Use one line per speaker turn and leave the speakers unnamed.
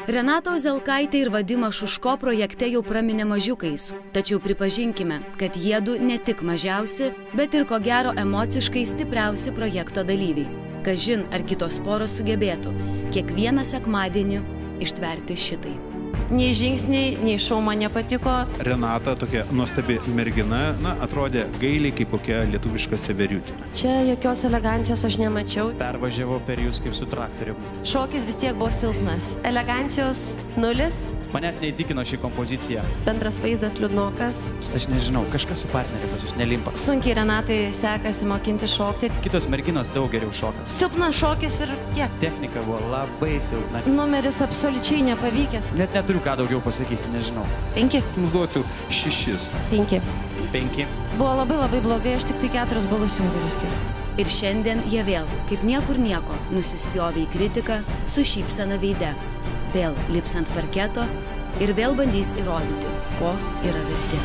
Renata Ozelkaitė ir Vadimas Šuško projekte jau praminė mažiukais, tačiau pripažinkime, kad jiedu ne tik mažiausi, bet ir ko gero emociškai stipriausi projekto dalyviai. Kažin, ar kitos poros sugebėtų kiekvieną sekmadienį ištverti šitai.
Nei žingsniai, nei šou man nepatiko.
Renata, tokia nuostabi mergina, atrodė gailiai kaip kokia lietuviška Severiutė.
Čia jokios elegancijos aš nemačiau.
Pervažiavau per jūs kaip su traktoriu.
Šokis vis tiek buvo silpnas. Elegancijos nulis.
Manęs neįtikino šį kompoziciją.
Bendras vaizdas liūdnokas.
Aš nežinau, kažkas su partneriu pas jūs nelimpa.
Sunkiai Renatai sekasi mokinti šokti.
Kitos merginos daug geriau šoka.
Silpnas šokis ir tiek.
Technika buvo labai silpna.
Numeris absoliučiai nepavykęs.
Net neturiu ką daugiau pasakyti, nežinau.
5.
Jums duosiu 6.
5.
5.
Buvo labai blogai, aš tik tai 4 balus jums galiu skirti.
Ir šiandien jie vėl, kaip niekur nieko, nusispjovė į kritiką su šypsena veide. Vėl lips ant parketo ir vėl bandys įrodyti, ko yra verti.